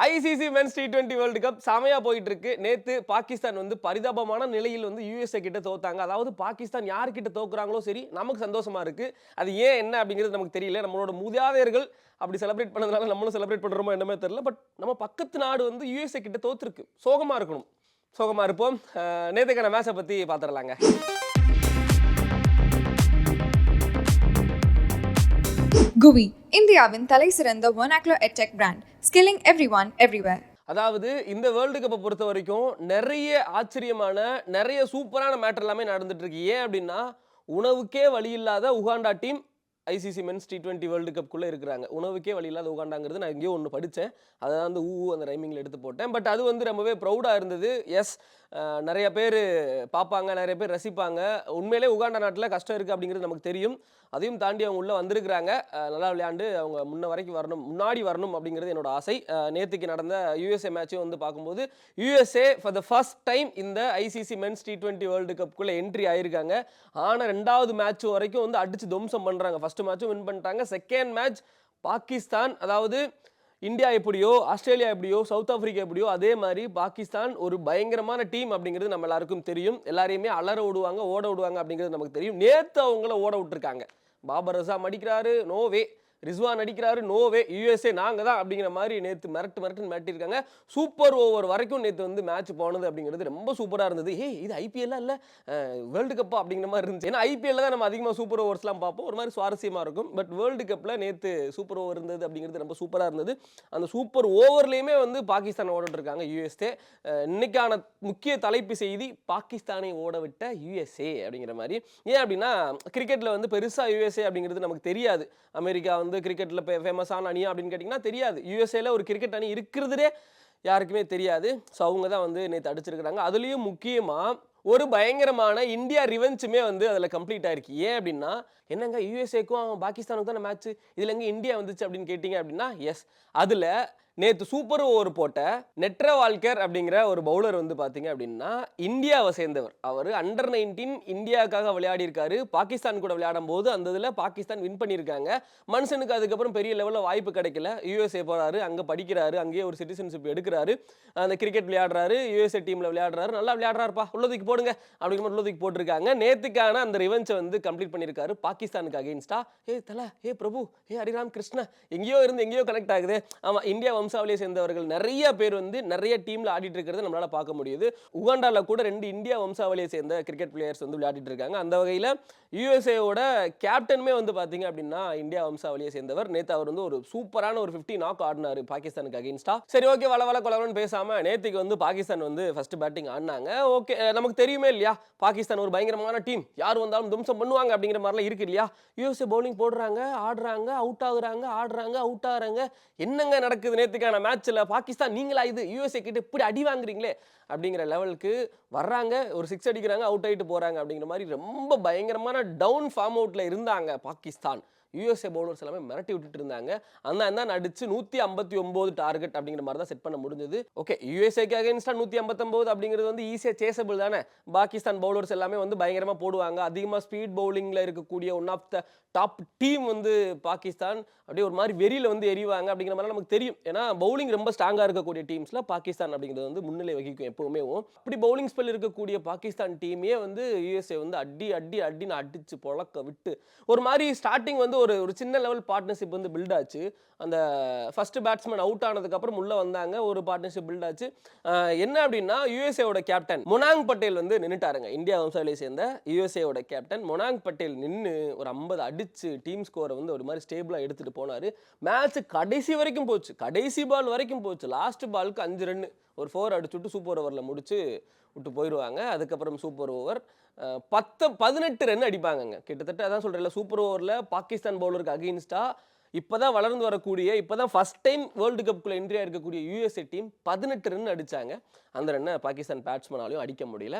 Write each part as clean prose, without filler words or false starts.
ICC men's T20 world cup செமையா போயிட்டு இருக்கு. நேத்து பாகிஸ்தான் வந்து பரிதாபமான நிலையில் வந்து யுஎஸ்ஏ கிட்ட தோத்தாங்க. அதாவது பாகிஸ்தான் யார்கிட்ட தோக்குறாங்களோ சரி, நமக்கு சந்தோஷமா இருக்கு. அது ஏன் என்ன அப்படிங்கிறது நமக்கு தெரியல. நம்மளோட மூதாதையர்கள் அப்படி செலிப்ரேட் பண்ணதுனால நம்மளும் செலிப்ரேட் பண்றோமோ என்னமே தெரியல. பட் நம்ம பக்கத்து நாடு வந்து யுஎஸ்ஏ கிட்ட தோத்துருக்கு. சோகமா இருக்கணும். சோகமா இருப்போம். நேத்துக்கான மேட்சை பத்தி பாத்துரலாங்க. GUI இந்தியாவின் தலை சிறந்த vernacular edtech brand skilling everyone everywhere. அதாவது இந்த வேர்ல்டு கப்பை பொறுத்த வரைக்கும் நிறைய ஆச்சரியமான நிறைய சூப்பரான மேட்டர் எல்லாமே நடந்துட்டு இருக்கு. ஏன் அப்படின்னா உணவுக்கே வழி இல்லாத Uganda team ICC men's T20 world கப்குள்ளே இருக்கிறாங்க. உணவுக்கே வழி இல்லாத உகாண்டாங்கிறது நான் எங்கேயோ ஒன்று படித்தேன். அதை வந்து அந்த ரைமிங்கில் எடுத்து போட்டேன். பட் அது வந்து ரொம்பவே ப்ரௌடாக இருந்தது. எஸ், நிறைய பேர் பார்ப்பாங்க, நிறைய பேர் ரசிப்பாங்க. உண்மையிலே உகாண்டா நாட்டில் கஷ்டம் இருக்குது அப்படிங்கிறது நமக்கு தெரியும். அதையும் தாண்டி அவங்க உள்ளே வந்திருக்கிறாங்க. நல்லா விளையாண்டு அவங்க முன்னாடி வரணும் அப்படிங்கிறது என்னோட ஆசை. நேற்றுக்கு நடந்த யூஎஸ்ஏ மேட்சையும் வந்து பார்க்கும்போது USA for the first time இந்த ஐசிசி மென்ஸ் T20 வேர்ல்டு கப்புக்குள்ளே என்ட்ரி ஆயிருக்காங்க. ஆனால் ரெண்டாவது மேட்ச் வரைக்கும் வந்து அடிச்சு துவம்சம் பண்ணுறாங்க. ஃபர்ஸ்ட் மேட்சும் வின் பண்ணிட்டாங்க. செகண்ட் மேட்ச் பாகிஸ்தான், அதாவது இந்தியா எப்படியோ, ஆஸ்திரேலியா எப்படியோ, சவுத் ஆப்பிரிக்கா எப்படியோ, அதே மாதிரி பாகிஸ்தான் ஒரு பயங்கரமான டீம் அப்படிங்கிறது நம்ம எல்லாருக்கும் தெரியும். எல்லாரையுமே அலற விடுவாங்க, ஓட விடுவாங்க அப்படிங்கிறது நமக்கு தெரியும். நேற்று அவங்கள ஓட விட்டுருக்காங்க. பாபர் அசாம் அடிக்கிறாரு, நோவே. ரிஸ்வான் அடிக்கிறாரு, நோவே. யூஎஸ்ஏ நாங்கள் தான் அப்படிங்கிற மாதிரி நேற்று மிரட்டுன்னு மிரட்டியிருக்காங்க. சூப்பர் ஓவர் வரைக்கும் நேற்று வந்து மேட்ச் போனது அப்படிங்கிறது ரொம்ப சூப்பராக இருந்தது. இது ஐபிஎல்லாம் இல்லை, வேர்ல்டு கப்பா அப்படிங்கிற மாதிரி இருந்துச்சு. ஏன்னா ஐபிஎல்ல தான் நம்ம அதிகமாக சூப்பர் ஓவர்ஸ்லாம் பார்ப்போம், ஒரு மாதிரி சுவாரஸ்யமாக இருக்கும். பட் வேர்ல்டு கப்பில் நேற்று சூப்பர் ஓவர் இருந்தது அப்படிங்கிறது ரொம்ப சூப்பராக இருந்தது. அந்த சூப்பர் ஓவர்லேயுமே வந்து பாகிஸ்தான் ஓடிட்டு இருக்காங்க யூஎஸ்ஏ. இன்னைக்கான முக்கிய தலைப்பு செய்தி, பாகிஸ்தானை ஓட விட்ட யூஎஸ்ஏ அப்படிங்கிற மாதிரி. ஏன் அப்படின்னா கிரிக்கெட்டில் வந்து பெருசாக யூஎஸ்ஏ அப்படிங்கிறது நமக்கு தெரியாது. அமெரிக்கா வந்து கிரிக்கெட்டில் ஃபேமஸான அணி அப்படின்னு கேட்டிங்கன்னா தெரியாது. யூஎஸ்ஏல ஒரு கிரிக்கெட் அணி இருக்கிறதே யாருக்குமே தெரியாது. ஸோ அவங்க தான் வந்து நேற்று அடிச்சிருக்கிறாங்க. அதுலேயும் முக்கியமாக ஒரு பயங்கரமான இந்தியா ரிவெஞ்சுமே வந்து அதில் கம்ப்ளீட் ஆயிருக்கு. ஏன் அப்படின்னா என்னங்க யூஎஸ்ஏக்கும் பாகிஸ்தானுக்கும் தானே மேட்ச், இதில் எங்கே இந்தியா வந்துச்சு அப்படின்னு கேட்டிங்க அப்படின்னா எஸ், அதில் நேற்று சூப்பர் ஓவர் போட்ட நெட்ரவால்கர் அப்படிங்கிற ஒரு பவுலர் வந்து பார்த்தீங்க அப்படின்னா இந்தியாவை சேர்ந்தவர். அவர் அண்டர் 19 இந்தியாவுக்காக விளையாடி இருக்காரு. பாகிஸ்தான் கூட விளையாடும் போது அந்த இதில் பாகிஸ்தான் வின் பண்ணியிருக்காங்க. மனுஷனுக்கு அதுக்கப்புறம் பெரிய லெவலில் வாய்ப்பு கிடைக்கல. யூஎஸ்ஏ போகிறாரு, அங்கே படிக்கிறாரு, அங்கேயே ஒரு சிட்டிசன்ஷிப் எடுக்கிறாரு, அந்த கிரிக்கெட் விளையாடுறாரு, யூஎஸ்ஏ டீமில் விளையாடுறாரு, நல்லா விளையாடுறாருப்பா, உள்ளதுக்கு போடுங்க அப்படிங்கிற மாதிரி உள்ளதுக்கு போட்டிருக்காங்க. நேற்றுக்கான அந்த ரிவெஞ்சை வந்து கம்ப்ளீட் பண்ணியிருக்காரு பாகிஸ்தானுக்கு அகெயின்ஸ்டா. தல, பிரபு, ஹரிராம் கிருஷ்ணா, எங்கேயோ இருந்து எங்கேயோ கனெக்ட் ஆகுது. ஆமாம், இந்தியா வம்சாவளியை சேர்ந்தவர்கள் நிறைய பேர் வந்து நிறைய டீம்ல ஆடிட்டு இருக்கிறது நம்மளால பார்க்க முடியுது. உகாண்டால கூட 2 இந்தியா வம்சாவளியை சேர்ந்த கிரிக்கெட் பிளேயர்ஸ் வந்து விளையாடிட்டு இருக்காங்க. அந்த வகையில் யூஎஸ்ஏவோட கேப்டனுமே வந்து பார்த்தீங்க அப்படின்னா இந்தியா வம்சாவளியை சேர்ந்தவர். நேற்று அவர் வந்து ஒரு சூப்பரான ஒரு 50 நாக் ஆடினாரு பாகிஸ்தானுக்கு அகெயின்ஸ்டா. சரி, ஓகே, வள கொலவன்னு பேசாம நேற்றுக்கு வந்து பாகிஸ்தான் வந்து ஃபர்ஸ்ட் பேட்டிங் ஆடினாங்க. ஓகே, நமக்கு தெரியுமே இல்லையா, பாகிஸ்தான் ஒரு பயங்கரமான டீம், யார் வந்தாலும் தும்சம் பண்ணுவாங்க அப்படிங்கிற மாதிரிலாம் இருக்கு இல்லையா. யூஎஸ்ஏ பவுலிங் போடுறாங்க, ஆடுறாங்க, அவுட் ஆகுறாங்க, ஆடுறாங்க, அவுட் ஆகுறாங்க. என்னங்க நடக்குது நேற்றுக்கான மேட்ச்ல? பாகிஸ்தான் நீங்களா இது யூஎஸ்ஏ கிட்ட இப்படி அடி வாங்குறீங்களே அப்படிங்கிற லெவலுக்கு வர்றாங்க. ஒரு 6 அடிக்கிறாங்க, அவுட் ஆகிட்டு போறாங்க அப்படிங்கிற மாதிரி ரொம்ப பயங்கரமான டவுன் ஃபார்ம் அவுட்ல இருந்தாங்க பாகிஸ்தான். யூஎஸ்ஏ பவுலர்ஸ் எல்லாமே மிரட்டி விட்டுட்டு இருந்தாங்க. அந்த அடிச்சு 159 டார்கெட் அப்படிங்கிற மாதிரி தான் செட் பண்ண முடிஞ்சது. ஓகே, யூஎஸ்ஏக்கு அகைன்ஸ்டா 159 அப்படிங்கிறது வந்து ஈஸியாக சேசபிள் தானே. பாகிஸ்தான் பவுலர்ஸ் எல்லாமே வந்து பயங்கரமாக போடுவாங்க. அதிகமாக ஸ்பீட் பவுலிங்கில் இருக்கக்கூடிய one of the top team வந்து பாகிஸ்தான். அப்படியே ஒரு மாதிரி வெறியில் வந்து எறிவாங்க அப்படிங்கிற மாதிரி நமக்கு தெரியும். ஏன்னா பவுலிங் ரொம்ப ஸ்ட்ராங்காக இருக்கக்கூடிய டீம்ஸில் பாகிஸ்தான் அப்படிங்கிறது வந்து முன்னிலை வகிக்கும் எப்பவுமே. அப்படி பவுலிங் ஸ்பெல் இருக்கக்கூடிய பாகிஸ்தான் டீமே வந்து யூஎஸ்ஏ வந்து அடின்னு அடிச்சு பொழக்க விட்டு ஒரு மாதிரி ஸ்டார்டிங் வந்து ஒரு சின்ன லெவல் பார்ட்னர்ஷிப் வந்து பில்ட் ஆச்சு. அந்த ஃபர்ஸ்ட் பேட்ஸ்மேன் அவுட் ஆனதுக்கப்புறம் உள்ள வந்தாங்க, ஒரு பார்ட்னர்ஷிப் பில்ட் ஆச்சு. என்ன அப்படின்னா யூஎஸ்ஏவோட கேப்டன் மொனாங் பட்டேல் வந்து நின்றுட்டாருங்க. இந்தியா வம்சாவளியை சேர்ந்த யூஎஸ்ஏவோட கேப்டன் மொனாங் பட்டேல் நின்று ஒரு 50 அடிச்சு டீம் ஸ்கோரை வந்து ஒரு மாதிரி ஸ்டேபிளாக எடுத்துகிட்டு போனார். மேட்ச் கடைசி வரைக்கும் போச்சு, கடைசி பால் வரைக்கும் போச்சு. லாஸ்ட் பாலுக்கு 5 ரன் ஒரு 4 அடிச்சுட்டு சூப்பர் ஓவரில் முடிச்சு விட்டு போயிடுவாங்க. அதுக்கப்புறம் சூப்பர் ஓவர் 18 ரன் அடிப்பாங்க. கிட்டத்தட்ட அதான் சொல்கிறேன், சூப்பர் ஓவரில் பாகிஸ்தான் பவுலருக்கு அகெயின்ஸ்டா இப்போதான் வளர்ந்து வரக்கூடிய, இப்போதான் ஃபர்ஸ்ட் டைம் வேர்ல்டு கப்புக்குள்ள என்ட்ரியாக இருக்கக்கூடிய யூஎஸ்ஏ டீம் 18 ரன் அடித்தாங்க. அந்த ரன்னை பாகிஸ்தான் பேட்ஸ்மேனாலையும் அடிக்க முடியல.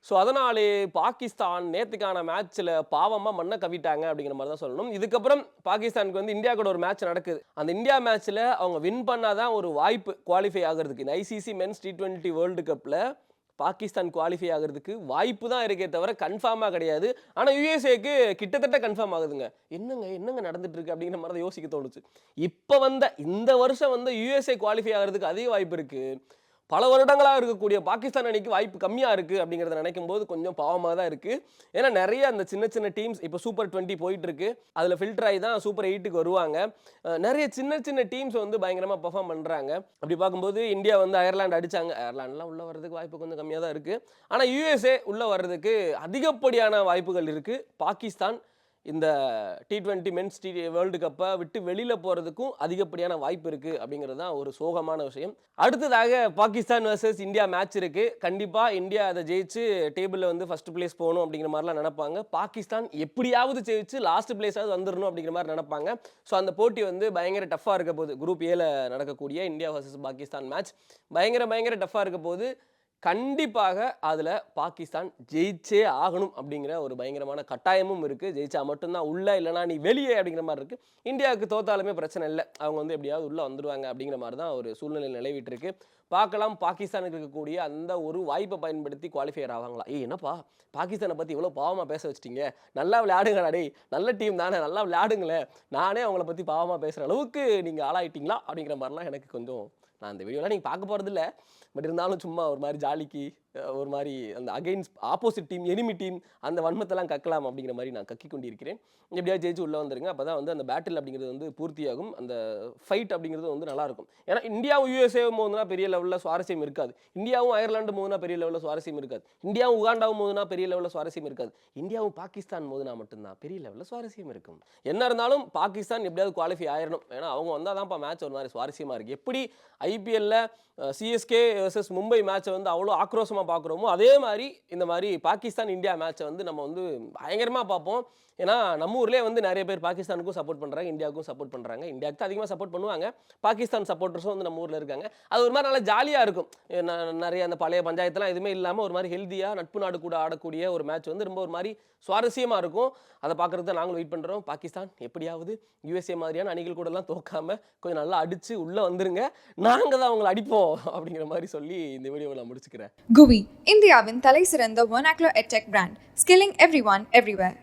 ஸோ அதனாலே பாகிஸ்தான் நேற்றுக்கான மேட்ச்சில் பாவமாக மண்ணை கவிட்டாங்க அப்படிங்கிற மாதிரி தான் சொல்லணும். இதுக்கப்புறம் பாகிஸ்தானுக்கு வந்து இந்தியா கூட ஒரு மேட்ச் நடக்குது. அந்த இந்தியா மேட்ச்சில் அவங்க வின் பண்ணாதான் ஒரு வாய்ப்பு குவாலிஃபை ஆகிறதுக்கு. இந்த ஐசிசி மென்ஸ் T20 வேர்ல்டு கப்பில் பாகிஸ்தான் குவாலிஃபை ஆகிறதுக்கு வாய்ப்பு தான் இருக்கே தவிர கன்ஃபார்மாக கிடையாது. ஆனால் யுஎஸ்ஏக்கு கிட்டத்தட்ட கன்ஃபார்ம் ஆகுதுங்க. என்னங்க நடந்துட்டு இருக்கு அப்படிங்கிற மாதிரி தான் யோசிக்க தோணுச்சு. இப்போ இந்த வருஷம் யுஎஸ்ஏ குவாலிஃபை ஆகிறதுக்கு அதிக வாய்ப்பு இருக்கு. பல வருடங்களாக இருக்கக்கூடிய பாகிஸ்தான் அணிக்கு வாய்ப்பு கம்மியாக இருக்குது அப்படிங்கிறத நினைக்கும் போது கொஞ்சம் பாவமாக தான் இருக்குது. ஏன்னா நிறைய அந்த சின்ன சின்ன டீம்ஸ் இப்போ சூப்பர் 20 போயிட்டு இருக்கு. அதில் ஃபில்டர் ஆகி தான் சூப்பர் 8க்கு வருவாங்க. நிறைய சின்ன சின்ன டீம்ஸ் பயங்கரமாக பெர்ஃபார்ம் பண்ணுறாங்க. அப்படி பார்க்கும்போது இந்தியா அயர்லாந்து அடித்தாங்க. அயர்லாண்டுலாம் உள்ளே வர்றதுக்கு வாய்ப்பு கொஞ்சம் கம்மியாக தான் இருக்குது. ஆனால் யுஎஸ்ஏ உள்ளே வர்றதுக்கு அதிகப்படியான வாய்ப்புகள் இருக்குது. பாகிஸ்தான் இந்த T20 மென்ஸ் வேர்ல்டு கப்பை விட்டு வெளியில் போகிறதுக்கும் அதிகப்படியான வாய்ப்பு இருக்குது அப்படிங்கிறது தான் ஒரு சோகமான விஷயம். அடுத்ததாக பாகிஸ்தான் வர்சஸ் இந்தியா மேட்ச் இருக்குது. கண்டிப்பாக இந்தியா அதை ஜெயிச்சு டேபிளில் ஃபர்ஸ்ட் பிளேஸ் போகணும் அப்படிங்கிற மாதிரிலாம் நினைப்பாங்க. பாகிஸ்தான் எப்படியாவது ஜெயிச்சு லாஸ்ட் பிளேஸாவது வந்துடணும் அப்படிங்கிற மாதிரி நினைப்பாங்க. ஸோ அந்த போட்டி பயங்கர டஃப்பாக இருக்க போகுது. குரூப் ஏல நடக்கக்கூடிய இந்தியா வர்சஸ் பாகிஸ்தான் மேட்ச் பயங்கர டஃப்பாக இருக்க போகுது. கண்டிப்பாக அதில் பாகிஸ்தான் ஜெயிச்சே ஆகணும் அப்படிங்கிற ஒரு பயங்கரமான கட்டாயமும் இருக்குது. ஜெயிச்சா மட்டும்தான் உள்ள, இல்லைனா நீ வெளியே அப்படிங்கிற மாதிரி இருக்குது. இந்தியாவுக்கு தோத்தாலுமே பிரச்சனை இல்லை, அவங்க எப்படியாவது உள்ளே வந்துடுவாங்க அப்படிங்கிற மாதிரி தான் ஒரு சூழ்நிலை நிலவிட்டு இருக்கு. பார்க்கலாம் பாகிஸ்தானுக்கு இருக்கக்கூடிய அந்த ஒரு வாய்ப்பை பயன்படுத்தி குவாலிஃபையர் ஆவாங்களா. என்னப்பா பாகிஸ்தானை பற்றி இவ்வளோ பாவமாக பேச வச்சிட்டீங்க, நல்லா விளையாடுங்களா டேய், நல்ல டீம் தானே, நல்லா விளையாடுங்களேன், நானே அவங்கள பற்றி பாவமாக பேசுகிற அளவுக்கு நீங்கள் ஆளாயிட்டீங்களா அப்படிங்கிற மாதிரிலாம் எனக்கு கொஞ்சம், நான் அந்த வீடியோலாம் நீங்கள் பார்க்க போகிறது இல்லை, பட் இருந்தாலும் சும்மா ஒரு மாதிரி ஜாலிக்கு ஒரு மாதிரி அந்த against opposite team, enemy team அந்த வன்மத்தெல்லாம் கக்கலாம் அப்படிங்கிற மாதிரி நான் கக்கி கொண்டிருக்கிறேன். எப்படியா ஜெயிச்சு உள்ளே வந்துருங்க. அப்போ தான் அந்த பேட்டில் அப்படிங்கிறது பூர்த்தியாகும். அந்த ஃபைட் அப்படிங்கிறது நல்லாயிருக்கும். ஏன்னா இந்தியாவும் யூஎஸ்ஏவும் போதுனா பெரிய லெவலில் சுவாரஸ்யம் இருக்காது. இந்தியாவும் அயர்லாண்டு போதுனா பெரிய லெவலில் சுவாரஸ்யம் இருக்காது. இந்தியாவும் உகாண்டாவும் போதுனா பெரிய லெவலில் சுவாரஸ்யம் இருக்காது. இந்தியாவும் பாகிஸ்தான் போதுனா மட்டும்தான் பெரிய லெவலில் சுவாரஸ்யம் இருக்கும். என்ன இருந்தாலும் பாகிஸ்தான் எப்படியாவது குவாலிஃபை ஆயிடணும். ஏன்னா அவங்க வந்தால் தான்ப்பா மேட்ச் ஒரு மாதிரி சுவாரஸ்யமாக இருக்குது. எப்படி ஐபிஎல்ல சிஎஸ்கே வர்சஸ் மும்பை மேட்சை அவ்வளோ ஆக்ரோஷமாக பார்க்குறோமோ அதே மாதிரி இந்த மாதிரி பாகிஸ்தான் இந்தியா மேட்சை நம்ம பயங்கரமாக பார்ப்போம். ஏன்னா நம்ம ஊர்லேயே நிறைய பேர் பாகிஸ்தானுக்கும் சப்போர்ட் பண்ணுறாங்க, இந்தியாவுக்கும் சப்போர்ட் பண்ணுறாங்க. இந்தியாவுக்கு தான் அதிகமாக சப்போர்ட் பண்ணுவாங்க. பாகிஸ்தான் சப்போர்ட்டர்ஸும் நம்ம ஊரில் இருக்காங்க. அது ஒரு மாதிரி நல்லா ஜாலியாக இருக்கும். நிறைய அந்த பழைய பஞ்சாயத்துலாம் எதுவுமே இல்லாமல் ஒரு மாதிரி ஹெல்த்தியாக நட்பு நாடு கூட ஆடக்கூடிய ஒரு மேட்ச் ரொம்ப ஒரு மாதிரி சுவாரஸ்யமாக இருக்கும். அதை பார்க்குறது தான் நாங்களும் வெயிட் பண்ணுறோம். பாகிஸ்தான் எப்படியாவது யுஎஸ்ஏ மாதிரியான அணிகள் கூடலாம் தோக்காமல் கொஞ்சம் நல்லா அடித்து உள்ளே வந்துருங்க, நாங்கள் தான் அவங்களை அடிப்போம் அப்படிங்கிற மாதிரி சொல்லி இந்த வீடியோவை நான் முடிச்சுக்கிறேன். GUVI, இந்தியாவின் தலை சிறந்த vernacular edtech brand, skilling everyone everywhere.